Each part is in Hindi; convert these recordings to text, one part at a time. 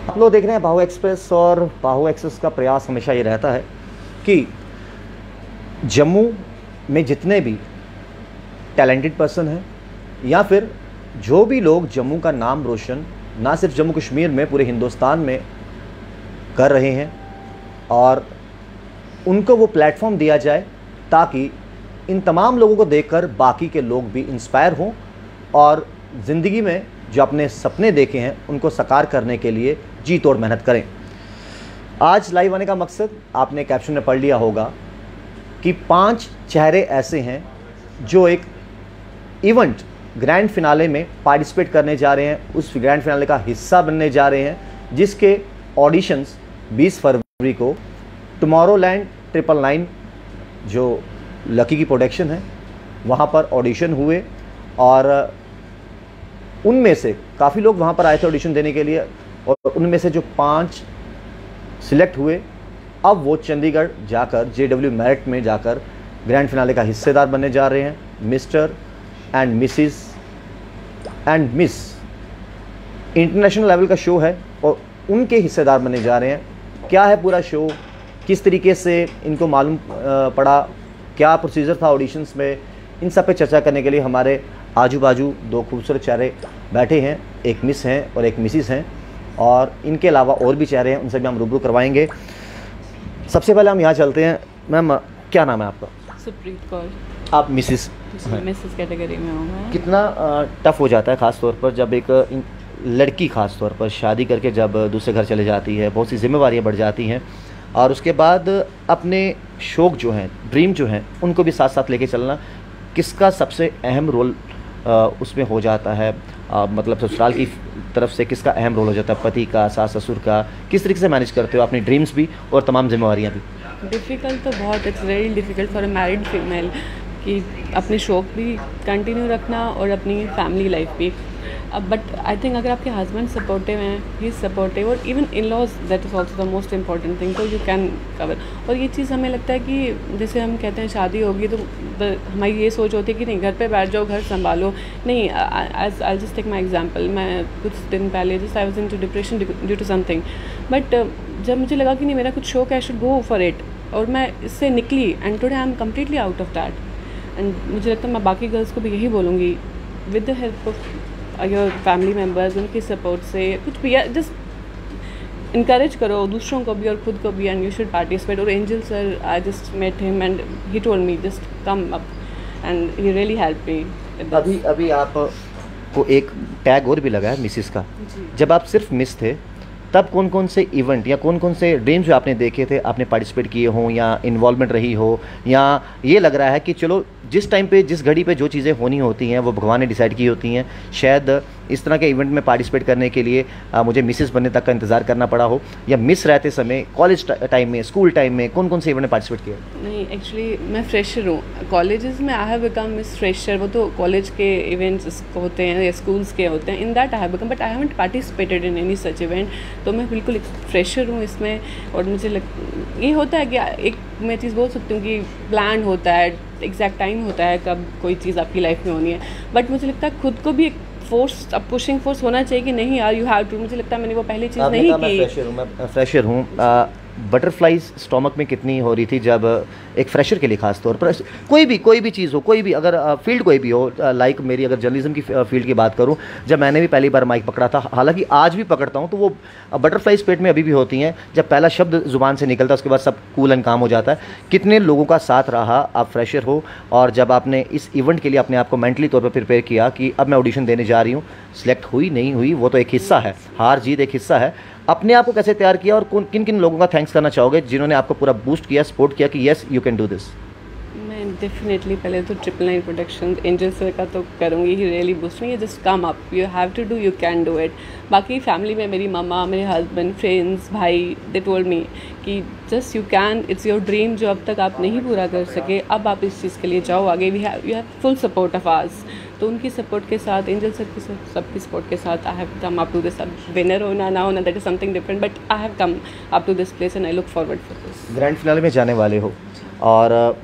आप लोग देख रहे हैं बाहु एक्सप्रेस, और बाहु एक्सप्रेस का प्रयास हमेशा ये रहता है कि जम्मू में जितने भी टैलेंटेड पर्सन हैं या फिर जो भी लोग जम्मू का नाम रोशन ना सिर्फ जम्मू कश्मीर में पूरे हिंदुस्तान में कर रहे हैं, और उनको वो प्लेटफॉर्म दिया जाए ताकि इन तमाम लोगों को देखकर बाकी के लोग भी इंस्पायर हों और ज़िंदगी में जो अपने सपने देखे हैं उनको साकार करने के लिए जी तोड़ मेहनत करें। आज लाइव आने का मकसद आपने कैप्शन में पढ़ लिया होगा कि 5 चेहरे ऐसे हैं जो एक इवेंट ग्रैंड फिनाले में पार्टिसिपेट करने जा रहे हैं, उस ग्रैंड फिनाले का हिस्सा बनने जा रहे हैं, जिसके ऑडिशंस 20 फरवरी को टुमारोलैंड 999 जो लकी की प्रोडक्शन है वहाँ पर ऑडिशन हुए, और उनमें से काफ़ी लोग वहाँ पर आए थे ऑडिशन देने के लिए, और उनमें से जो 5 सिलेक्ट हुए अब वो चंडीगढ़ जाकर JW मेरिट में जाकर ग्रैंड फिनाले का हिस्सेदार बनने जा रहे हैं। Mister and Mrs and miss international level का शो है और उनके हिस्सेदार बनने जा रहे हैं। क्या है पूरा शो, किस तरीके से इनको मालूम पड़ा, क्या प्रोसीजर था ऑडिशंस में, इन सब पे चर्चा करने के लिए हमारे आजू बाजू 2 खूबसूरत चेहरे बैठे हैं, एक मिस हैं और एक मिसिस हैं, और इनके अलावा और भी चेहरे हैं, उनसे भी हम रूबरू करवाएंगे। सबसे पहले हम यहाँ चलते हैं। मैम, क्या नाम है आपका? सुप्रीत कौर। आप मिसिस मिसिस कैटेगरी में हूँ। कितना टफ़ हो जाता है ख़ास तौर पर जब एक लड़की ख़ास तौर पर शादी करके जब दूसरे घर चले जाती है, बहुत सी जिम्मेवारियाँ बढ़ जाती हैं, और उसके बाद अपने शौक़ जो हैं, ड्रीम जो हैं, उनको भी साथ साथ लेके चलना, किसका सबसे अहम रोल उसमें हो जाता है? मतलब ससुराल की तरफ से किसका अहम रोल हो जाता है? पति का, सास ससुर का? किस तरीके से मैनेज करते हो अपनी ड्रीम्स भी और तमाम जिम्मेवारियाँ भी? डिफ़िकल्ट तो बहुत, it's very difficult for a married female कि अपने शौक़ भी कंटिन्यू रखना और अपनी फैमिली लाइफ भी। बट आई थिंक अगर आपके हस्बैंड सपोर्टिव हैं, ही सपोर्टिव, और even in laws, that is also the most important thing, तो यू कैन कवर। और ये चीज़ हमें लगता है कि जैसे हम कहते हैं शादी होगी तो हमारी ये सोच होती है कि नहीं घर पे बैठ जाओ, घर संभालो। नहीं, I just take my example, मैं कुछ दिन पहले just I was into depression due to something, but जब मुझे लगा कि नहीं मेरा कुछ शौक है, I should go for it, और मैं इससे निकली, and today I am completely out of that. And मुझे लगता है मैं बाकी गर्ल्स को भी यही बोलूँगी, with the help of your family members, उनकी सपोर्ट से कुछ भी, जस्ट इनकरेज करो दूसरों को भी और ख़ुद को भी, एंड यू शुड पार्टिसिपेट। और angel sir, I just met him and he told me just come up, and he really help me. अभी आप को एक टैग और भी लगा है मिसिस का। जब आप सिर्फ मिस थे तब कौन कौन से इवेंट या कौन कौन से ड्रीम्स जो आपने देखे थे, आपने पार्टिसिपेट किए हों या इन्वॉल्वमेंट रही हो, या ये लग रहा है कि चलो जिस टाइम पे जिस घड़ी पे जो चीज़ें होनी होती हैं वो भगवान ने डिसाइड की होती हैं, शायद इस तरह के इवेंट में पार्टिसिपेट करने के लिए मुझे मिसिस बनने तक का इंतज़ार करना पड़ा हो, या मिस रहते समय कॉलेज टाइम में, स्कूल टाइम में कौन कौन से इवेंट में पार्टिसिपेट किया? नहीं, एक्चुअली मैं फ्रेशर हूँ। कॉलेजेस में I have become miss fresher, वो तो कॉलेज के इवेंट्स होते हैं या स्कूल्स के होते हैं, in that I have become, but I haven't participated in any such event. तो मैं बिल्कुल एक फ्रेशर हूँ इसमें, और मुझे ये होता है कि एक मैं चीज़ बोल सकती हूँ कि प्लान होता है, एग्जैक्ट टाइम होता है कब कोई चीज़ आपकी लाइफ में होनी है, बट मुझे लगता है खुद को भी एक फोर्स, अब पुशिंग फोर्स होना चाहिए कि नहीं यार, यू हैव टू। मुझे लगता है मैंने वो पहली चीज़ नहीं की। मैं फ्रेशर हूँ। बटरफ्लाइज स्टोमक में कितनी हो रही थी जब एक फ्रेशर के लिए खास तौर पर कोई भी चीज़ हो, कोई भी अगर फील्ड कोई भी हो, लाइक मेरी अगर जर्नलिज्म की फील्ड की बात करूं, जब मैंने भी पहली बार माइक पकड़ा था, हालांकि आज भी पकड़ता हूं, तो वो बटरफ्लाइज पेट में अभी भी होती हैं। जब पहला शब्द ज़ुबान से निकलता है उसके बाद सब कूल एंड काम हो जाता है। कितने लोगों का साथ रहा, आप फ्रेशर हो, और जब आपने इस इवेंट के लिए अपने आप को मेंटली तौर पर प्रिपेयर किया कि अब मैं ऑडिशन देने जा रही हूँ, सिलेक्ट हुई नहीं हुई वो तो एक हिस्सा है, हार जीत एक हिस्सा है, अपने आप को कैसे तैयार किया और किन किन लोगों का थैंक्स करना चाहोगे जिन्होंने आपको पूरा बूस्ट किया, सपोर्ट किया कि yes you can do this? मैं डेफिनेटली पहले तो 999 प्रोडक्शन, एंजल सर का तो करूँगी, he really boost me, just come up, you have to do, you can do it. बाकी फैमिली में मेरी मम्मा, मेरे हस्बैंड, फ्रेंड्स, भाई, दे टोल्ड मी कि just you can, it's your dream, जो अब तक आप नहीं पूरा कर सके, अब आप इस चीज़ के लिए जाओ आगे। You have full support of hours. तो उनकी सपोर्ट के साथ, एंजल सर की सबकी सपोर्ट के साथ, I have come up to this. अब विनर होना ना होना that is something different, but I have come up to this place and I look forward for this. Grand finale में जाने वाले हो, और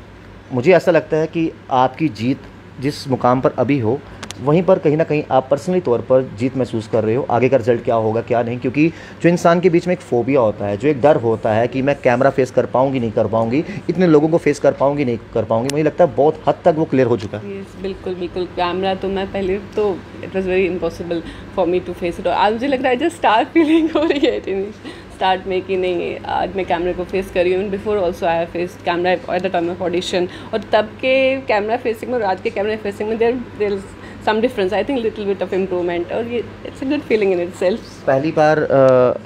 मुझे ऐसा लगता है कि आपकी जीत जिस मुकाम पर अभी हो, वहीं पर कहीं ना कहीं आप पर्सनली तौर पर जीत महसूस कर रहे हो। आगे का रिजल्ट क्या होगा क्या नहीं, क्योंकि जो इंसान के बीच में एक फोबिया होता है, जो एक डर होता है कि मैं कैमरा फेस कर पाऊंगी नहीं कर पाऊंगी, इतने लोगों को फेस कर पाऊंगी नहीं कर पाऊंगी, मुझे लगता है बहुत हद तक वो क्लियर हो चुका है। बिल्कुल बिल्कुल। कैमरा तो मैं पहले तो it was very impossible for me to face it. आज मुझे लग रहा है जस्ट स्टार्ट फीलिंग हो रही है स्टार्ट में कि नहीं आज मैं कैमरे को फेस कर रही हूँ। Before also I have faced camera at the time of audition, और तब के कैमरा फेसिंग में और आज के कैमरा फेसिंग में there is some difference, I think little bit of improvement, और ये it's a good feeling in itself. पहली बार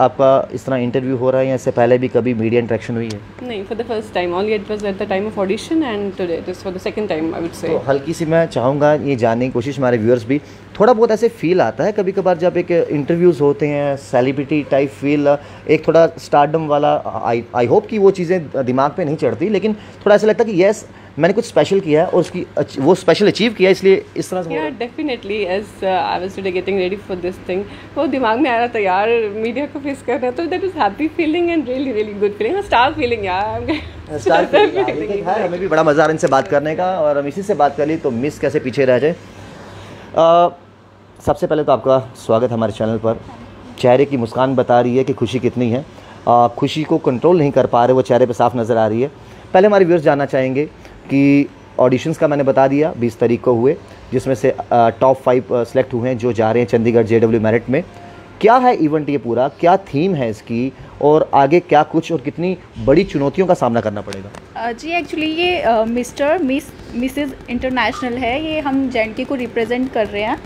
आपका इस तरह इंटरव्यू हो रहा है या इससे पहले भी कभी मीडिया इंटरेक्शन हुई है? नहीं, for the first time only. It was at the time of audition and today this for the second time I would say. तो हल्की सी मैं चाहूँगा ये जानने की कोशिश, हमारे व्यूअर्स भी थोड़ा बहुत ऐसे फील आता है कभी कभार जब एक इंटरव्यूज़ होते हैं, सेलिब्रिटी टाइप फील, एक थोड़ा स्टारडम वाला, आई होप कि वो चीज़ें दिमाग पे नहीं चढ़ती, लेकिन थोड़ा ऐसा लगता है कि येस मैंने कुछ स्पेशल किया है और उसकी वो स्पेशल अचीव किया, इसलिए इस तरह से। या definitely, as I was today getting ready for this thing, वो दिमाग में आ रहा था यार मीडिया को फेस करना है, तो that is happy feeling and really really good feeling, star feeling यार। है, हमें भी बड़ा मज़ा आ रहा है इनसे बात करने का, और हम इसी से बात कर ली तो मिस कैसे पीछे रह जाए। सबसे पहले तो आपका स्वागत हमारे चैनल पर। चेहरे की मुस्कान बता रही है कि खुशी कितनी है, खुशी को कंट्रोल नहीं कर पा रहे, वो चेहरे पे साफ नज़र आ रही है। पहले हमारे व्यूअर्स जानना चाहेंगे कि ऑडिशंस का मैंने बता दिया 20 तारीख को हुए, जिसमें से टॉप 5 सेलेक्ट हुए हैं जो जा रहे हैं चंडीगढ़ JW मेरिट में। क्या है इवेंट ये पूरा, क्या थीम है इसकी, और आगे क्या कुछ और कितनी बड़ी चुनौतियों का सामना करना पड़ेगा? जी एक्चुअली ये मिस्टर मिसेस इंटरनेशनल है, ये हम JNK को रिप्रेजेंट कर रहे हैं,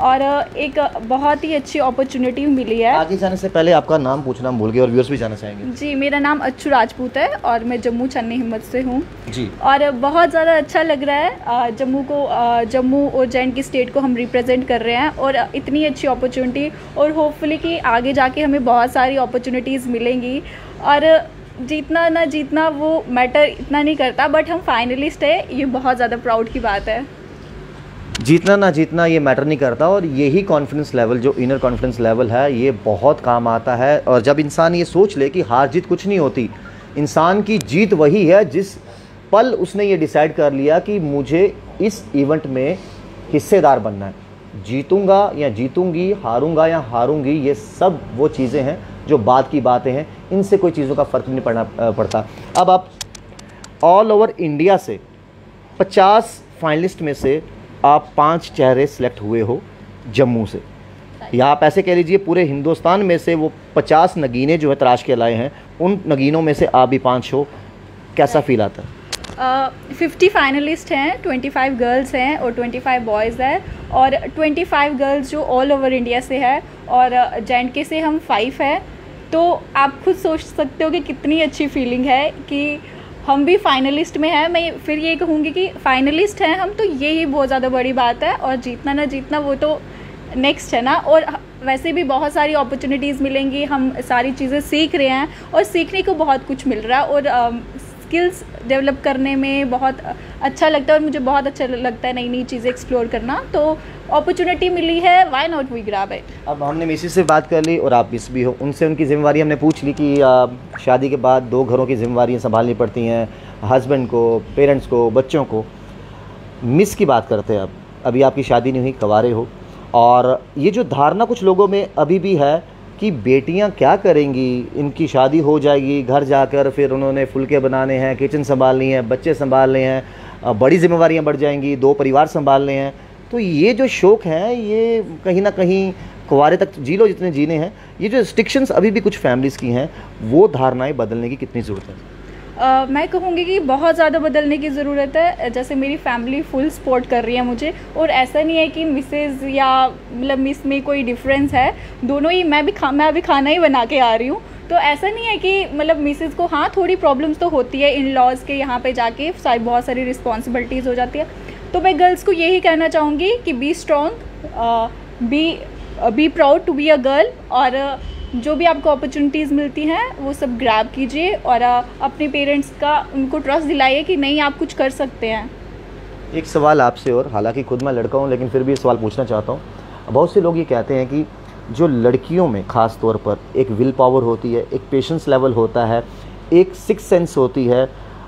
और एक बहुत ही अच्छी अपॉर्चुनिटी मिली है। आगे जाने से पहले आपका नाम पूछना हम भूल गए और व्यूअर्स भी जानना चाहेंगे। जी, मेरा नाम अच्छू राजपूत है और मैं जम्मू चन्नी हिम्मत से हूँ जी। और बहुत ज़्यादा अच्छा लग रहा है, जम्मू और JNK स्टेट को हम रिप्रेजेंट कर रहे हैं, और इतनी अच्छी अपॉर्चुनिटी, और होपफुली कि आगे जाके हमें बहुत सारी अपॉर्चुनिटीज़ मिलेंगी। और जीतना ना जीतना वो मैटर इतना नहीं करता, बट हम फाइनलिस्ट है, ये बहुत ज़्यादा प्राउड की बात है। जीतना ना जीतना ये मैटर नहीं करता, और यही कॉन्फिडेंस लेवल, जो इनर कॉन्फिडेंस लेवल है, ये बहुत काम आता है। और जब इंसान ये सोच ले कि हार जीत कुछ नहीं होती, इंसान की जीत वही है जिस पल उसने ये डिसाइड कर लिया कि मुझे इस इवेंट में हिस्सेदार बनना है। जीतूंगा या जीतूंगी, हारूंगा या हारूंगी, ये सब वो चीज़ें हैं जो बाद की बातें हैं, इनसे कोई चीज़ों का फ़र्क नहीं पड़ता। अब आप ऑल ओवर इंडिया से 50 फाइनलिस्ट में से आप 5 चेहरे सेलेक्ट हुए हो जम्मू से, या आप ऐसे कह लीजिए पूरे हिंदुस्तान में से वो 50 नगीने जो है तराश के लाए हैं, उन नगीनों में से आप भी 5 हो, कैसा फील आता है? 50 फाइनलिस्ट हैं, 25 गर्ल्स हैं और 25 बॉयज़ हैं, और 25 गर्ल्स जो ऑल ओवर इंडिया से है, और JNK से हम 5 हैं। तो आप खुद सोच सकते हो कि कितनी अच्छी फीलिंग है कि हम भी फाइनलिस्ट में हैं। मैं फिर ये कहूँगी कि फाइनलिस्ट हैं हम, तो ये ही बहुत ज़्यादा बड़ी बात है, और जीतना ना जीतना वो तो नेक्स्ट है ना। और वैसे भी बहुत सारी अपॉर्चुनिटीज़ मिलेंगी, हम सारी चीज़ें सीख रहे हैं और सीखने को बहुत कुछ मिल रहा है, और स्किल्स डेवलप करने में बहुत अच्छा लगता है, और मुझे बहुत अच्छा लगता है नई नई चीज़ें एक्सप्लोर करना। तो अपॉर्चुनिटी मिली है, why not we grab it. अब हमने मिसेस से बात कर ली और आप मिस भी हो, उनसे उनकी जिम्मेवारी हमने पूछ ली कि शादी के बाद 2 घरों की जिम्मेवारियाँ संभालनी पड़ती हैं, हस्बैंड को, पेरेंट्स को, बच्चों को। मिस की बात करते हैं, अब अभी आपकी शादी नहीं हुई, कवारे हो, और ये जो धारणा कुछ लोगों में अभी भी है कि बेटियां क्या करेंगी, इनकी शादी हो जाएगी, घर जाकर फिर उन्होंने फुलके बनाने हैं, किचन संभालनी है, बच्चे संभालने हैं, बड़ी जिम्मेवारियां बढ़ जाएंगी, 2 परिवार संभालने हैं। तो ये जो शौक़ है, ये कहीं ना कहीं कुंवारे तक जी लो जितने जीने हैं, ये जो रिस्ट्रिक्शंस अभी भी कुछ फैमिलीज़ की हैं, वो धारणाएँ बदलने की कितनी ज़रूरत है? मैं कहूँगी कि बहुत ज़्यादा बदलने की ज़रूरत है। जैसे मेरी फैमिली फुल सपोर्ट कर रही है मुझे, और ऐसा नहीं है कि मिसेज़ या मतलब मिस में कोई डिफरेंस है, दोनों ही मैं अभी खाना ही बना के आ रही हूँ। तो ऐसा नहीं है कि मतलब मिसेज़ को हाँ थोड़ी प्रॉब्लम्स तो होती है, इन लॉज के यहाँ पे जाके बहुत सारी रिस्पॉन्सिबिलिटीज़ हो जाती है। तो मैं गर्ल्स को यही कहना चाहूँगी कि be strong, be proud to be a girl, और जो भी आपको अपॉर्चुनिटीज़ मिलती हैं वो सब ग्रैब कीजिए, और अपने पेरेंट्स का उनको ट्रस्ट दिलाइए कि नहीं आप कुछ कर सकते हैं। एक सवाल आपसे, और हालांकि खुद मैं लड़का हूं लेकिन फिर भी सवाल पूछना चाहता हूं। बहुत से लोग ये कहते हैं कि जो लड़कियों में ख़ास तौर पर एक विल पावर होती है, एक पेशेंस लेवल होता है, एक सिक्स सेंस होती है,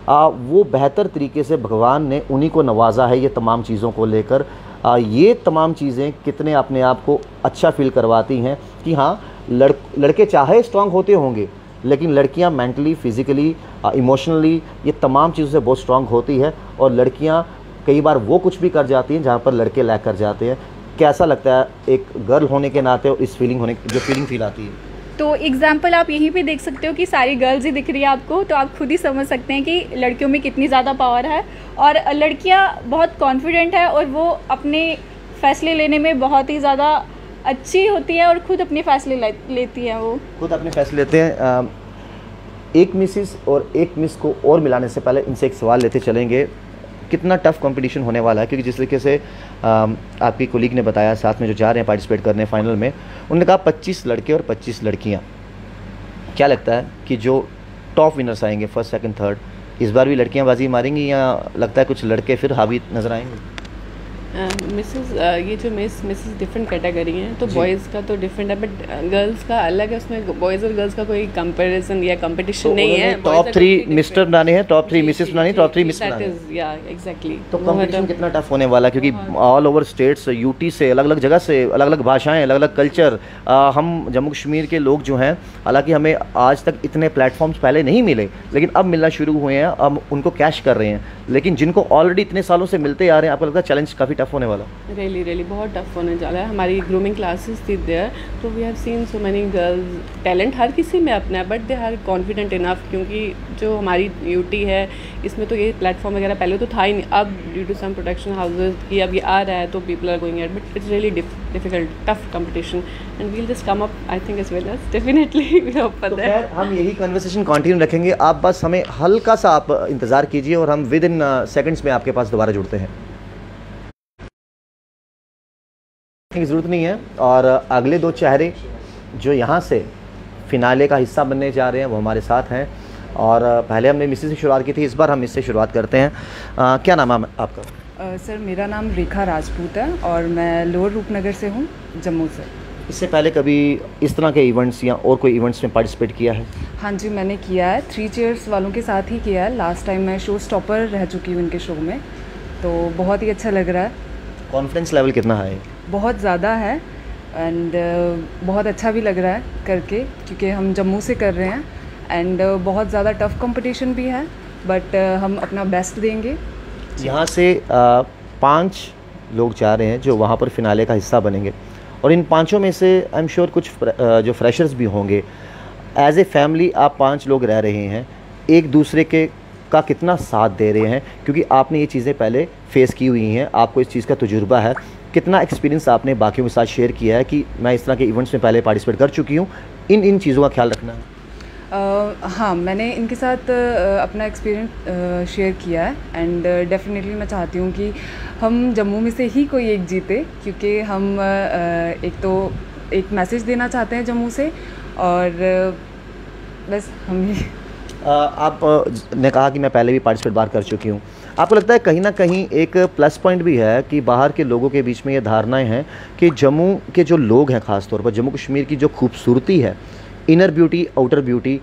वो बेहतर तरीके से भगवान ने उन्हीं को नवाजा है ये तमाम चीज़ों को लेकर। ये तमाम चीज़ें कितने अपने आप को अच्छा फील करवाती हैं कि हाँ, लड़के चाहे स्ट्रांग होते होंगे, लेकिन लड़कियां मेंटली, फिज़िकली, इमोशनली ये तमाम चीज़ों से बहुत स्ट्रांग होती है, और लड़कियां कई बार वो कुछ भी कर जाती हैं जहां पर लड़के लैक कर जाते हैं। कैसा लगता है एक गर्ल होने के नाते और इस फीलिंग होने जो फीलिंग फील आती है? तो एग्जाम्पल आप यहीं पे देख सकते हो कि सारी गर्ल्स ही दिख रही है आपको, तो आप खुद ही समझ सकते हैं कि लड़कियों में कितनी ज़्यादा पावर है, और लड़कियां बहुत कॉन्फिडेंट है और वो अपने फ़ैसले लेने में बहुत ही ज़्यादा अच्छी होती है और खुद अपने फैसले लेती हैं, वो खुद अपने फैसले लेते हैं। एक मिसिस और एक मिस को और मिलाने से पहले इनसे एक सवाल लेते चलेंगे, कितना टफ कंपटीशन होने वाला है? क्योंकि जिस तरीके से आपकी कोलीग ने बताया, साथ में जो जा रहे हैं पार्टिसिपेट करने फाइनल में, उन्होंने कहा 25 लड़के और 25 लड़कियां। क्या लगता है कि जो टॉप विनर्स आएंगे फर्स्ट, सेकंड, थर्ड, इस बार भी लड़कियां बाजी मारेंगी या लगता है कुछ लड़के फिर हावी नज़र आएंगे? मिसेस ये जो मिसेस डिफरेंट कैटेगरी हैं, तो बॉयज़ का तो डिफरेंट है, बट गर्ल्स का अलग है। उसमें बॉयज़ और गर्ल्स का कोई कंपैरिजन या कंपटीशन तो नहीं है। टॉप 3 मिस्टर बनाने हैं, टॉप 3 मिसेस बनानी, टॉप 3 मिस बनानी है। या एग्जैक्टली। तो कंपटीशन कितना टफ होने वाला है, क्योंकि ऑल ओवर स्टेट्स, यूटी से, अलग अलग जगह से, अलग अलग भाषाएं, अलग अलग कल्चर। हम जम्मू कश्मीर के लोग जो हैं, हालांकि हमें आज तक इतने प्लेटफॉर्म्स पहले नहीं मिले, लेकिन अब मिलना शुरू हुए हैं, अब उनको कैश कर रहे हैं। लेकिन जिनको ऑलरेडी इतने सालों से मिलते आ रहे हैं, आपको लगता है चैलेंज काफ़ी टफ होने वाला? रियली बहुत टफ होने जा रहा है। हमारी ग्रूमिंग क्लासेस थी देयर, तो we have seen so many girls, talent हर किसी में अपना है, but they are confident enough, क्योंकि जो हमारी यूटी है इसमें तो ये प्लेटफॉर्म वगैरह पहले तो था ही नहीं। अब due to some production houses की अब ये आ रहा है, तो people are going at, but it's really difficult, tough competition, and we'll just come up, I think as well as definitely we hope for that. हम यही कन्वर्सेशन कंटिन्यू रखेंगे, आप बस हमें हल्का सा आप इंतज़ार कीजिए और हम विद इन सेकंड्स में आपके पास दोबारा जुड़ते हैं। की ज़रूरत नहीं है, और अगले 2 चेहरे जो यहाँ से फिनाले का हिस्सा बनने जा रहे हैं वो हमारे साथ हैं, और पहले हमने मिसेस से शुरुआत की थी, इस बार हम इससे शुरुआत करते हैं। क्या नाम है आपका? सर मेरा नाम रेखा राजपूत है और मैं लोअर रूपनगर से हूँ, जम्मू से। इससे पहले कभी इस तरह के इवेंट्स या और कोई इवेंट्स में पार्टिसिपेट किया है? हाँ जी, मैंने किया है, 3 चेयर्स वालों के साथ ही किया है। लास्ट टाइम मैं शो स्टॉपर रह चुकी हूँ इनके शो में, तो बहुत ही अच्छा लग रहा है। कॉन्फिडेंस लेवल कितना है? बहुत ज़्यादा है, एंड बहुत अच्छा भी लग रहा है करके, क्योंकि हम जम्मू से कर रहे हैं, एंड बहुत ज़्यादा टफ कंपटीशन भी है, बट हम अपना बेस्ट देंगे। यहाँ से 5 लोग जा रहे हैं जो वहाँ पर फिनाले का हिस्सा बनेंगे, और इन 5 में से आई एम श्योर कुछ जो फ्रेशर्स भी होंगे। एज ए फैमिली आप 5 लोग रह रहे हैं, एक दूसरे के का कितना साथ दे रहे हैं, क्योंकि आपने ये चीज़ें पहले फेस की हुई हैं, आपको इस चीज़ का तजुर्बा है। कितना एक्सपीरियंस आपने बाकियों के साथ शेयर किया है कि मैं इस तरह के इवेंट्स में पहले पार्टिसिपेट कर चुकी हूँ, इन चीज़ों का ख्याल रखना है? हाँ, मैंने इनके साथ अपना एक्सपीरियंस शेयर किया है, एंड डेफिनेटली मैं चाहती हूँ कि हम जम्मू में से ही कोई एक जीते, क्योंकि हम एक तो एक मैसेज देना चाहते हैं जम्मू से, और बस हम ही। आप ने कहा कि मैं पहले भी पार्टिसिपेट बार कर चुकी हूँ, आपको लगता है कहीं ना कहीं एक प्लस पॉइंट भी है कि बाहर के लोगों के बीच में ये धारणाएं हैं कि जम्मू के जो लोग हैं, ख़ास तौर पर जम्मू कश्मीर की जो खूबसूरती है, इनर ब्यूटी, आउटर ब्यूटी,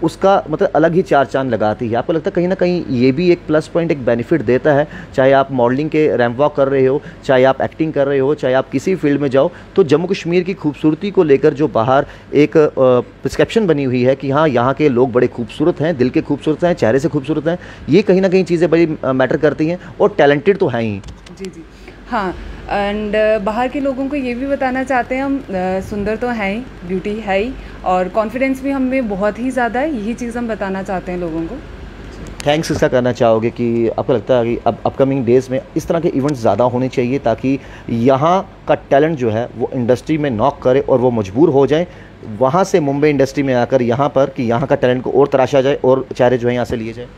उसका मतलब अलग ही 4 चांद लगाती है। आपको लगता है कहीं ना कहीं ये भी एक प्लस पॉइंट, एक बेनिफिट देता है? चाहे आप मॉडलिंग के रैंप वॉक कर रहे हो, चाहे आप एक्टिंग कर रहे हो, चाहे आप किसी फील्ड में जाओ, तो जम्मू कश्मीर की खूबसूरती को लेकर जो बाहर एक प्रिस्क्रिप्शन बनी हुई है कि हाँ, यहाँ के लोग बड़े खूबसूरत हैं, दिल के खूबसूरत हैं, चेहरे से खूबसूरत हैं, ये कहीं ना कहीं चीज़ें बड़ी मैटर करती हैं, और टैलेंटेड तो हैं ही। जी हाँ, एंड बाहर के लोगों को ये भी बताना चाहते हैं, हम सुंदर तो हैं ही, ब्यूटी है ही, और कॉन्फिडेंस भी हम में बहुत ही ज़्यादा है, यही चीज़ हम बताना चाहते हैं लोगों को। थैंक्स इसका करना चाहोगे कि आपको लगता है कि अब अपकमिंग डेज़ में इस तरह के इवेंट्स ज़्यादा होने चाहिए, ताकि यहाँ का टैलेंट जो है वो इंडस्ट्री में नॉक करे और वो मजबूर हो जाए वहाँ से मुंबई इंडस्ट्री में आकर यहाँ पर, कि यहाँ का टैलेंट को और तराशा जाए और चेहरे जो है यहाँ से लिए जाए?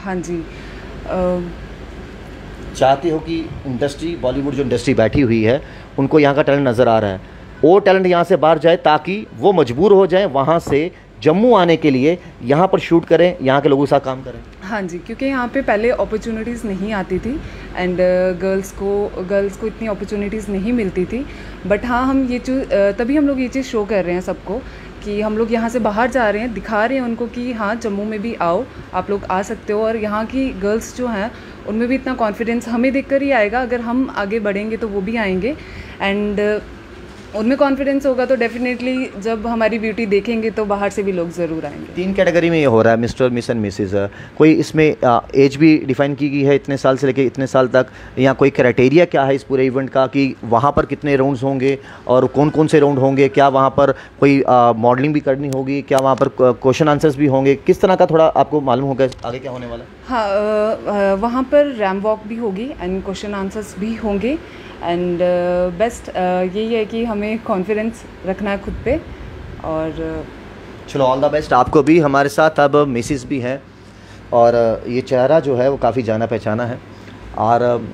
हाँ जी, चाहते हो कि इंडस्ट्री, बॉलीवुड जो इंडस्ट्री बैठी हुई है, उनको यहाँ का टैलेंट नज़र आ रहा है, और टैलेंट यहाँ से बाहर जाए, ताकि वो मजबूर हो जाए वहाँ से जम्मू आने के लिए, यहाँ पर शूट करें, यहाँ के लोगों के साथ काम करें? हाँ जी, क्योंकि यहाँ पे पहले अपॉर्चुनिटीज़ नहीं आती थी, एंड गर्ल्स को इतनी अपॉर्चुनिटीज़ नहीं मिलती थी, बट हाँ, हम ये तभी हम लोग ये चीज़ शो कर रहे हैं सबको कि हम लोग यहाँ से बाहर जा रहे हैं, दिखा रहे हैं उनको कि हाँ जम्मू में भी आओ, आप लोग आ सकते हो। और यहाँ की गर्ल्स जो हैं उनमें भी इतना कॉन्फिडेंस हमें देखकर ही आएगा, अगर हम आगे बढ़ेंगे तो वो भी आएंगे। एंड उनमें कॉन्फिडेंस होगा तो डेफिनेटली जब हमारी ब्यूटी देखेंगे तो बाहर से भी लोग ज़रूर आएंगे। 3 कैटेगरी में ये हो रहा है, मिस्टर, मिस एंड मिसेज। कोई इसमें एज भी डिफाइन की गई है इतने साल से लेके इतने साल तक, या कोई क्राइटेरिया क्या है इस पूरे इवेंट का कि वहाँ पर कितने राउंड्स होंगे और कौन कौन से राउंड होंगे? क्या वहाँ पर कोई मॉडलिंग भी करनी होगी? क्या वहाँ पर क्वेश्चन आंसर्स भी होंगे? किस तरह का थोड़ा आपको मालूम होगा आगे क्या होने वाला है? हाँ, वहाँ पर रैम्प वॉक भी होगी एंड क्वेश्चन आंसर्स भी होंगे। एंड बेस्ट यही है कि हमें कॉन्फिडेंस रखना है खुद पे। और चलो, ऑल द बेस्ट आपको भी। हमारे साथ अब मिसिस भी हैं और ये चेहरा जो है वो काफ़ी जाना पहचाना है। और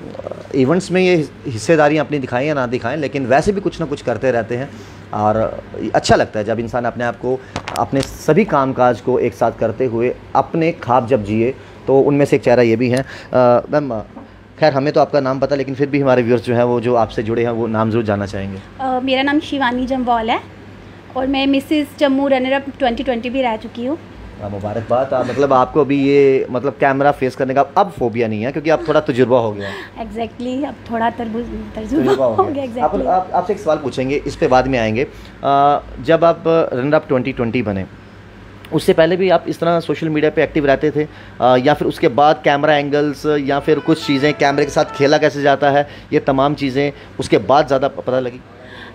इवेंट्स में ये हिस्सेदारियाँ अपनी दिखाएं या ना दिखाएं, लेकिन वैसे भी कुछ ना कुछ करते रहते हैं और अच्छा लगता है जब इंसान अपने आप को, अपने सभी कामकाज को एक साथ करते हुए अपने ख्वाब जब जिए। तो उनमें से एक चेहरा ये भी हैं। मैम, खैर हमें तो आपका नाम पता, लेकिन फिर भी हमारे व्यूअर्स जो हैं वो जो आपसे जुड़े हैं वो नाम ज़रूर जानना चाहेंगे। मेरा नाम शिवानी जम्वाल है और मैं मिसेस जम्मू रनर अप 2020 भी रह चुकी हूँ। मुबारकबाद। मतलब आपको अभी ये मतलब कैमरा फेस करने का अब फोबिया नहीं है, क्योंकि आप थोड़ा तजुर्बा हो गया है। एग्जैक्टली, अब थोड़ा तजुर्बा हो गया। एग्जैक्टली। आपसे एक सवाल पूछेंगे, इस पे बाद में आएंगे। जब आप रनर अप 2020 बने, उससे पहले भी आप इस तरह सोशल मीडिया पे एक्टिव रहते थे या फिर उसके बाद कैमरा एंगल्स या फिर कुछ चीज़ें, कैमरे के साथ खेला कैसे जाता है, ये तमाम चीज़ें उसके बाद ज़्यादा पता लगी?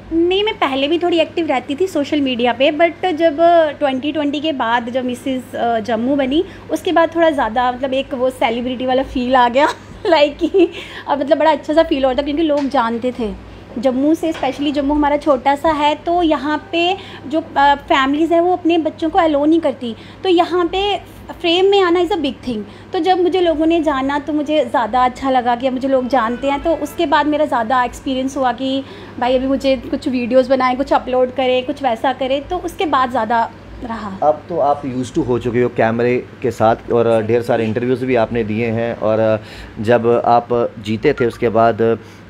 नहीं, मैं पहले भी थोड़ी एक्टिव रहती थी सोशल मीडिया पे, बट जब 2020 के बाद जब मिसेस जम्मू बनी उसके बाद थोड़ा ज़्यादा मतलब एक वो सेलिब्रिटी वाला फील आ गया। लाइक कि मतलब बड़ा अच्छा सा फील हो रहा था, क्योंकि लोग जानते थे जम्मू से, स्पेशली जम्मू हमारा छोटा सा है, तो यहाँ पे जो फैमिलीज़ हैं वो अपने बच्चों को अलो नहीं करती, तो यहाँ पे फ्रेम में आना इज़ अ बिग थिंग। तो जब मुझे लोगों ने जाना तो मुझे ज़्यादा अच्छा लगा कि अब मुझे लोग जानते हैं। तो उसके बाद मेरा ज़्यादा एक्सपीरियंस हुआ कि भाई अभी मुझे कुछ वीडियोस बनाएं, कुछ अपलोड करें, कुछ वैसा करें, तो उसके बाद ज़्यादा रहा। अब तो आप यूज़ टू हो चुके हो कैमरे के साथ और ढेर सारे इंटरव्यूज़ भी आपने दिए हैं। और जब आप जीते थे उसके बाद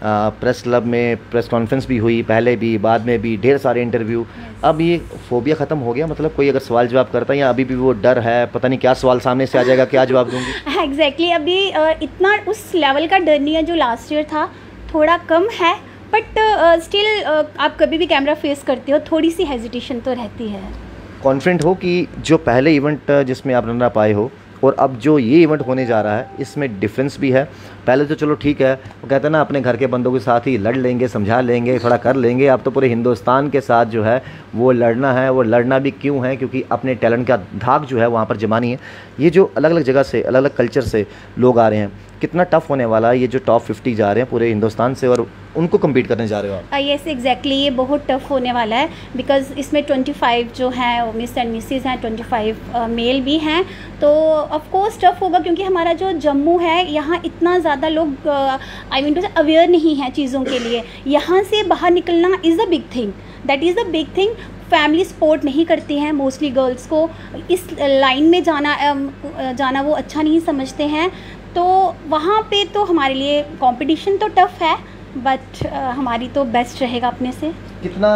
प्रेस क्लब में प्रेस कॉन्फ्रेंस भी हुई, पहले भी बाद में भी ढेर सारे इंटरव्यू। अब ये फोबिया ख़त्म हो गया? मतलब कोई अगर सवाल जवाब करता है या अभी भी वो डर है, पता नहीं क्या सवाल सामने से आ जाएगा, क्या जवाब दूँगी? एग्जैक्टली, अभी इतना उस लेवल का डर नहीं है जो लास्ट ईयर था, थोड़ा कम है, बट स्टिल आप कभी भी कैमरा फेस करते हो थोड़ी सी हेजिटेशन तो रहती है। कॉन्फिडेंट हो कि जो पहले इवेंट जिसमें आप रनर अप आए हो और अब जो ये इवेंट होने जा रहा है इसमें डिफरेंस भी है? पहले तो चलो ठीक है, वो कहते हैं ना अपने घर के बंदों के साथ ही लड़ लेंगे, समझा लेंगे, थोड़ा कर लेंगे। अब तो पूरे हिंदुस्तान के साथ जो है वो लड़ना है। वो लड़ना भी क्यों है? क्योंकि अपने टैलेंट का धाक जो है वहाँ पर जमानी है। ये जो अलग अलग जगह से, अलग अलग कल्चर से लोग आ रहे हैं, कितना टफ होने वाला है ये जो टॉप 50 जा रहे हैं पूरे हिंदुस्तान से और उनको कम्पीट करने जा रहे हो आप? यस, एग्जैक्टली, ये बहुत टफ होने वाला है, बिकॉज इसमें 25 जो हैं मिस एंड मिसेस हैं, 25 मेल भी हैं, तो ऑफ कोर्स टफ होगा, क्योंकि हमारा जो जम्मू है यहाँ इतना ज़्यादा लोग आई मीन टू से अवेयर नहीं है चीज़ों के लिए। यहाँ से बाहर निकलना is a big thing, that is a big thing. Family support नहीं करती हैं मोस्टली गर्ल्स को, इस लाइन में जाना वो अच्छा नहीं समझते हैं। तो वहाँ पे तो हमारे लिए कंपटीशन तो टफ है, बट हमारी तो बेस्ट रहेगा अपने से। कितना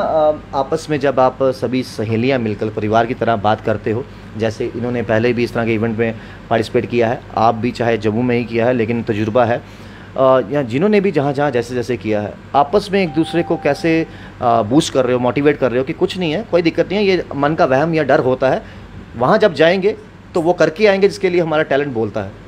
आपस में जब आप सभी सहेलियां मिलकर परिवार की तरह बात करते हो, जैसे इन्होंने पहले भी इस तरह के इवेंट में पार्टिसिपेट किया है, आप भी चाहे जम्मू में ही किया है लेकिन तजुर्बा है, या जिन्होंने भी जहाँ जहाँ जैसे जैसे किया है, आपस में एक दूसरे को कैसे बूस्ट कर रहे हो, मोटिवेट कर रहे हो कि कुछ नहीं है, कोई दिक्कत नहीं है, ये मन का वहम या डर होता है, वहाँ जब जाएंगे तो वो करके आएंगे जिसके लिए हमारा टैलेंट बोलता है?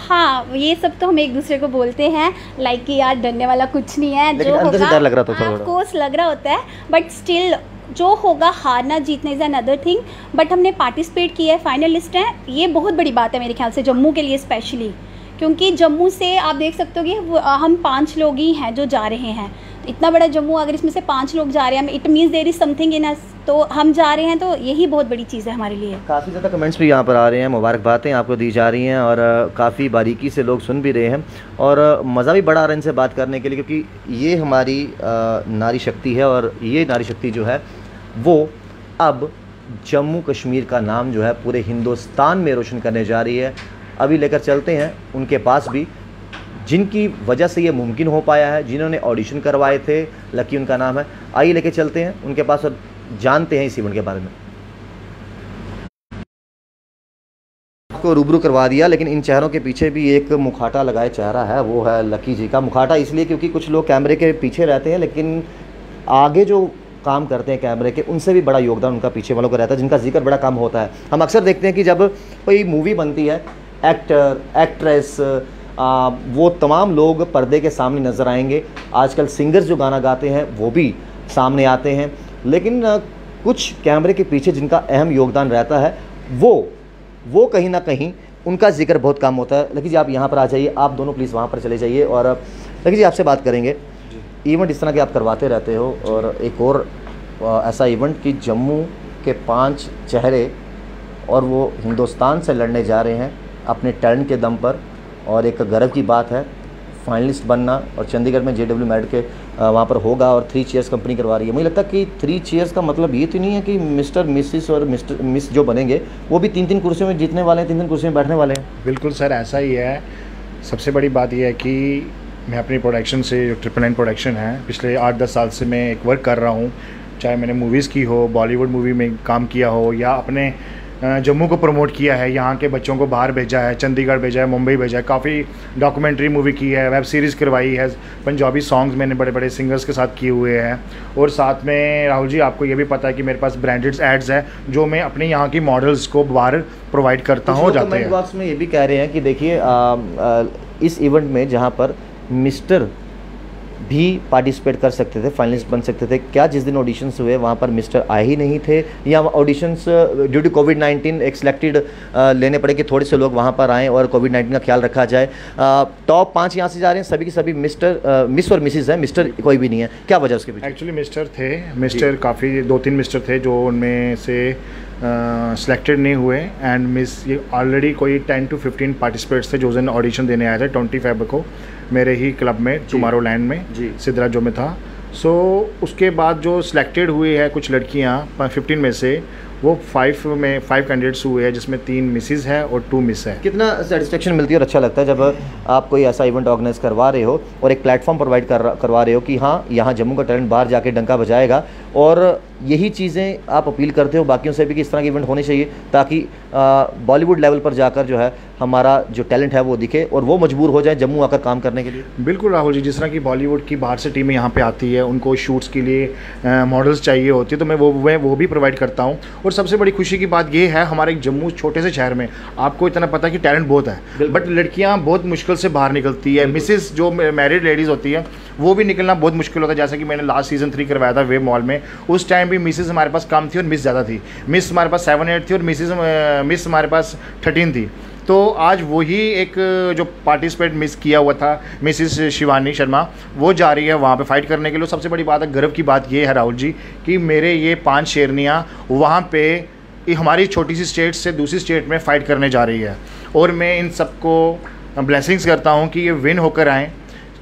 हाँ, ये सब तो हम एक दूसरे को बोलते हैं, लाइक कि यार डरने वाला कुछ नहीं है, जो अंदर से डर लग रहा था ऑफ कोर्स लग रहा होता है, बट स्टिल जो होगा, हारना जीतना इज़ अनदर थिंग। बट हमने पार्टिसिपेट किया है, फाइनलिस्ट हैं, ये बहुत बड़ी बात है मेरे ख्याल से जम्मू के लिए स्पेशली, क्योंकि जम्मू से आप देख सकते हो कि हम 5 लोग ही हैं जो जा रहे हैं। इतना बड़ा जम्मू, अगर इसमें से 5 लोग जा रहे हैं, it means there is something in us, तो हम जा रहे हैं, तो यही बहुत बड़ी चीज़ है हमारे लिए। काफ़ी ज़्यादा कमेंट्स भी यहाँ पर आ रहे हैं, मुबारकबादें आपको दी जा रही हैं और काफ़ी बारीकी से लोग सुन भी रहे हैं और मज़ा भी बड़ा आ रहा है इनसे बात करने के लिए, क्योंकि ये हमारी नारी शक्ति है और ये नारी शक्ति जो है वो अब जम्मू कश्मीर का नाम जो है पूरे हिंदुस्तान में रोशन करने जा रही है। अभी लेकर चलते हैं उनके पास भी, जिनकी वजह से ये मुमकिन हो पाया है, जिन्होंने ऑडिशन करवाए थे, लकी उनका नाम है। आइए लेके चलते हैं उनके पास और जानते हैं इस इवेंट के बारे में। आपको रूबरू करवा दिया, लेकिन इन चेहरों के पीछे भी एक मुखाटा लगाए चेहरा है, वो है लकी जी का। मुखाटा इसलिए क्योंकि कुछ लोग कैमरे के पीछे रहते हैं, लेकिन आगे जो काम करते हैं कैमरे के, उनसे भी बड़ा योगदान उनका पीछे वालों का रहता है, जिनका जिक्र बड़ा कम होता है। हम अक्सर देखते हैं कि जब कोई मूवी बनती है, एक्टर, एक्ट्रेस, वो तमाम लोग पर्दे के सामने नज़र आएंगे। आजकल सिंगर्स जो गाना गाते हैं वो भी सामने आते हैं, लेकिन कुछ कैमरे के पीछे जिनका अहम योगदान रहता है वो कहीं ना कहीं उनका जिक्र बहुत कम होता है। लकी जी आप यहाँ पर आ जाइए, आप दोनों प्लीज़ वहाँ पर चले जाइए। और लकी जी आपसे बात करेंगे, इवेंट इस तरह के आप करवाते रहते हो, और एक और ऐसा इवेंट कि जम्मू के 5 चेहरे और वो हिंदुस्तान से लड़ने जा रहे हैं अपने टैलेंट के दम पर, और एक गर्व की बात है फाइनलिस्ट बनना, और चंडीगढ़ में JW मेरिट के वहाँ पर होगा, और 3 चेयर्स कंपनी करवा रही है। मुझे लगता है कि 3 चेयर्स का मतलब ये तो नहीं है कि मिस्टर, मिसिस और मिस जो बनेंगे वो भी 3-3 कुर्सियों में जीतने वाले हैं, 3-3 कुर्सियों में बैठने वाले हैं। बिल्कुल सर, ऐसा ही है। सबसे बड़ी बात यह है कि मैं अपनी प्रोडक्शन से, जो 999 प्रोडक्शन है, पिछले 8-10 साल से मैं एक वर्क कर रहा हूँ। चाहे मैंने मूवीज़ की हो, बॉलीवुड मूवी में काम किया हो, या अपने जम्मू को प्रमोट किया है, यहाँ के बच्चों को बाहर भेजा है, चंडीगढ़ भेजा है, मुंबई भेजा है, काफ़ी डॉक्यूमेंट्री मूवी की है, वेब सीरीज़ करवाई है, पंजाबी सॉन्ग्स मैंने बड़े बड़े सिंगर्स के साथ किए हुए हैं। और साथ में राहुल जी आपको ये भी पता है कि मेरे पास ब्रांडेड एड्स है जो मैं अपने यहाँ की मॉडल्स को बाहर प्रोवाइड करता हूँ। जाते हैं बॉक्स में ये भी कह रहे हैं कि देखिए इस इवेंट में जहाँ पर मिस्टर भी पार्टिसिपेट कर सकते थे, फाइनलिस्ट बन सकते थे, क्या जिस दिन ऑडिशंस हुए वहाँ पर मिस्टर आए ही नहीं थे, या ऑडिशंस ड्यू टू कोविड-19 एक सिलेक्टेड लेने पड़े कि थोड़े से लोग वहाँ पर आएँ और कोविड-19 का ख्याल रखा जाए? टॉप 5 यहाँ से जा रहे हैं, सभी के सभी मिस और मिसिस हैं, मिस्टर कोई भी नहीं है, क्या वजह उसके पीछे? एक्चुअली मिस्टर थे, मिस्टर काफ़ी 2-3 मिस्टर थे जो उनमें से सिलेक्टेड नहीं हुए, एंड मिस ये ऑलरेडी कोई 10 to 15 पार्टिसिपेट्स थे जो दिन ऑडिशन देने आए थे 25 को मेरे ही क्लब में, टुमारो लैंड में, सिद्रा जो में था। सो उसके बाद जो सिलेक्टेड हुए हैं कुछ लड़कियां 15 में से, वो 5 कैंडिडेट्स हुए हैं, जिसमें 3 मिसेस है और 2 मिस है। कितना सेटिस्फेक्शन मिलती है और अच्छा लगता है जब आप कोई ऐसा इवेंट ऑर्गेनाइज करवा रहे हो और एक प्लेटफॉर्म प्रोवाइड करवा रहे हो कि हाँ यहाँ जम्मू का टैलेंट बाहर जाके डंका बजाएगा, और यही चीज़ें आप अपील करते हो बाकियों से भी कि इस तरह के इवेंट होने चाहिए ताकि बॉलीवुड लेवल पर जाकर जो है हमारा जो टैलेंट है वो दिखे और वो मजबूर हो जाए जम्मू आकर काम करने के लिए। बिल्कुल राहुल जी, जिस तरह की बॉलीवुड की बाहर से टीमें यहाँ पे आती है, उनको शूट्स के लिए मॉडल्स चाहिए होती है, तो मैं वो भी प्रोवाइड करता हूँ। और सबसे बड़ी खुशी की बात ये है, हमारे जम्मू छोटे से शहर में आपको इतना पता है कि टैलेंट बहुत है, बट लड़कियाँ बहुत मुश्किल से बाहर निकलती है। मिसेस जो मैरिड लेडीज़ होती है वो भी निकलना बहुत मुश्किल होता है। जैसे कि मैंने लास्ट सीज़न 3 करवाया था वेब मॉल में, उस टाइम भी मिसेस हमारे पास कम थी और मिस ज़्यादा थी। मिस हमारे पास 7-8 थी और मिस हमारे पास 13 थी। तो आज वही एक जो पार्टिसिपेट मिस किया हुआ था मिसिस शिवानी शर्मा, वो जा रही है वहाँ पे फाइट करने के लिए। सबसे बड़ी बात है, गर्व की बात ये है राहुल जी कि मेरे ये 5 शेरनियाँ वहाँ पे हमारी छोटी सी स्टेट से दूसरी स्टेट में फ़ाइट करने जा रही है, और मैं इन सबको ब्लेसिंग्स करता हूँ कि ये विन होकर आएँ,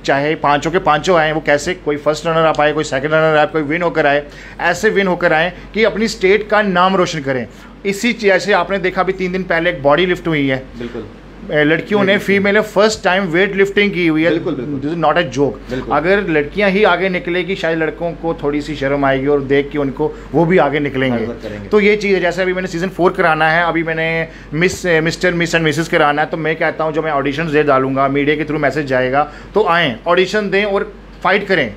चाहे 5 के 5 आए, वो कैसे, कोई फर्स्ट रनर अप आए, कोई सेकंड रनर अप, कोई विन होकर आए, ऐसे विन होकर आए कि अपनी स्टेट का नाम रोशन करें। इसी जैसे आपने देखा भी 3 दिन पहले एक बॉडी लिफ्ट हुई है, बिल्कुल लड़कियों ने, फीमेल ने फर्स्ट टाइम वेट लिफ्टिंग की हुई है। This is not a joke. अगर लड़कियां ही आगे निकलेगी, शायद लड़कों को थोड़ी सी शर्म आएगी और देख के उनको वो भी आगे निकलेंगे। तो ये चीज़ है, जैसे अभी मैंने सीज़न 4 कराना है, अभी मैंने मिस्टर मिस एंड मिसेस कराना है, तो मैं कहता हूँ जो मैं ऑडिशन दे डालूंगा, मीडिया के थ्रू मैसेज जाएगा, तो आएँ ऑडिशन दें और फाइट करें,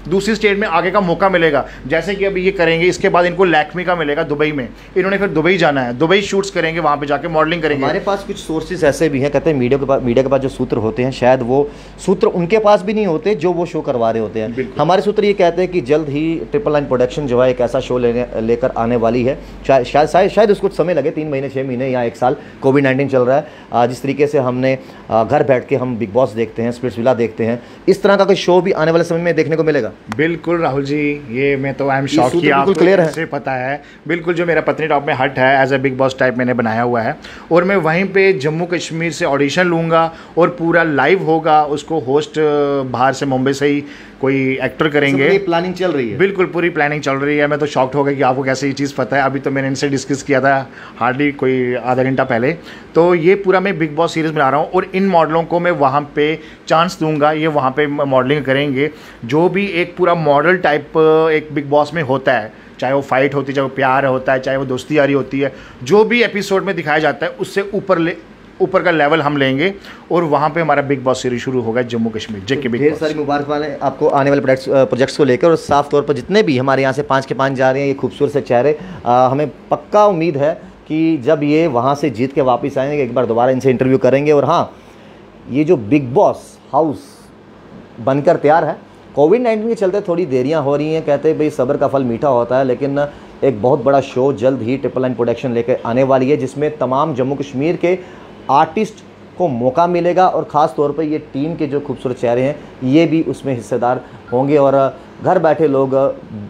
दूसरी स्टेट में आगे का मौका मिलेगा। जैसे कि अभी ये करेंगे, इसके बाद इनको लैक्मी का मिलेगा दुबई में, इन्होंने फिर दुबई जाना है, दुबई शूट्स करेंगे, वहाँ पे जाके मॉडलिंग करेंगे। हमारे पास कुछ सोर्सेज ऐसे भी हैं, कहते हैं मीडिया के पास जो सूत्र होते हैं, शायद वो सूत्र उनके पास भी नहीं होते जो वो शो करवा रहे होते हैं। हमारे सूत्र ये कहते हैं कि जल्द ही 999 प्रोडक्शन जो है एक ऐसा शो लेकर आने वाली है। शायद उसको समय लगे, 3 महीने 6 महीने या 1 साल, कोविड-19 चल रहा है। जिस तरीके से हमने घर बैठ के हम बिग बॉस देखते हैं, स्प्लिट्सविला देखते हैं, इस तरह का कोई शो भी आने वाले समय में देखने को मिलेगा? बिल्कुल राहुल जी, ये मैं तो आई एम शॉक कि आपको क्लियर है, पता है। बिल्कुल, जो मेरा पत्नी टॉप में हट है, as a Bigg Boss type मैंने बनाया हुआ है, और मैं वहीं पे जम्मू कश्मीर से ऑडिशन लूँगा और पूरा लाइव होगा। उसको होस्ट बाहर से, मुंबई से ही कोई एक्टर करेंगे। प्लानिंग चल रही है? बिल्कुल पूरी प्लानिंग चल रही है। मैं तो शॉक्ड हो गया कि आपको कैसे ये चीज़ पता है। अभी तो मैंने इनसे डिस्कस किया था हार्डली कोई आधा घंटा पहले। तो ये पूरा मैं बिग बॉस सीरीज़ बना रहा हूँ और इन मॉडलों को मैं वहाँ पे चांस दूंगा, ये वहाँ पे मॉडलिंग करेंगे। जो भी एक पूरा मॉडल टाइप एक बिग बॉस में होता है, चाहे वो फाइट होती है, चाहे वो प्यार होता है, चाहे वो दोस्ती यारी होती है, जो भी एपिसोड में दिखाया जाता है उससे ऊपर ऊपर का लेवल हम लेंगे और वहाँ पे हमारा बिग बॉस सीरीज शुरू होगा जम्मू कश्मीर जेके बिग ढेर बॉस। सारी मुबारकबाद आपको आने वाले प्रोजेक्ट्स को लेकर, और साफ तौर पर जितने भी हमारे यहाँ से 5 के 5 जा रहे हैं ये खूबसूरत से चेहरे, हमें पक्का उम्मीद है कि जब ये वहाँ से जीत के वापस आएंगे एक बार दोबारा इनसे इंटरव्यू करेंगे। और हाँ, ये जो बिग बॉस हाउस बनकर तैयार है, कोविड-19 के चलते थोड़ी देरियां हो रही हैं, कहते हैं भाई सब्र का फल मीठा होता है, लेकिन एक बहुत बड़ा शो जल्द ही ट्रिपल नाइन प्रोडक्शन लेकर आने वाली है जिसमें तमाम जम्मू कश्मीर के आर्टिस्ट को मौका मिलेगा और ख़ास तौर पर ये टीम के जो खूबसूरत चेहरे हैं ये भी उसमें हिस्सेदार होंगे और घर बैठे लोग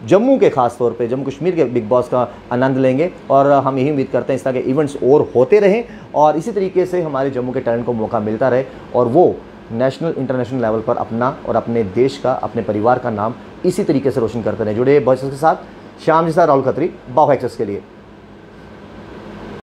जम्मू के ख़ास तौर पे जम्मू कश्मीर के बिग बॉस का आनंद लेंगे। और हम यही उम्मीद करते हैं इस तरह के इवेंट्स और होते रहें और इसी तरीके से हमारे जम्मू के टैलेंट को मौका मिलता रहे और वो नेशनल इंटरनेशनल लेवल पर अपना और अपने देश का, अपने परिवार का नाम इसी तरीके से रोशन करते रहें। जुड़े बॉयस के साथ, श्याम जी साथ, राहुल खत्री, बाहो एक्सेस के लिए।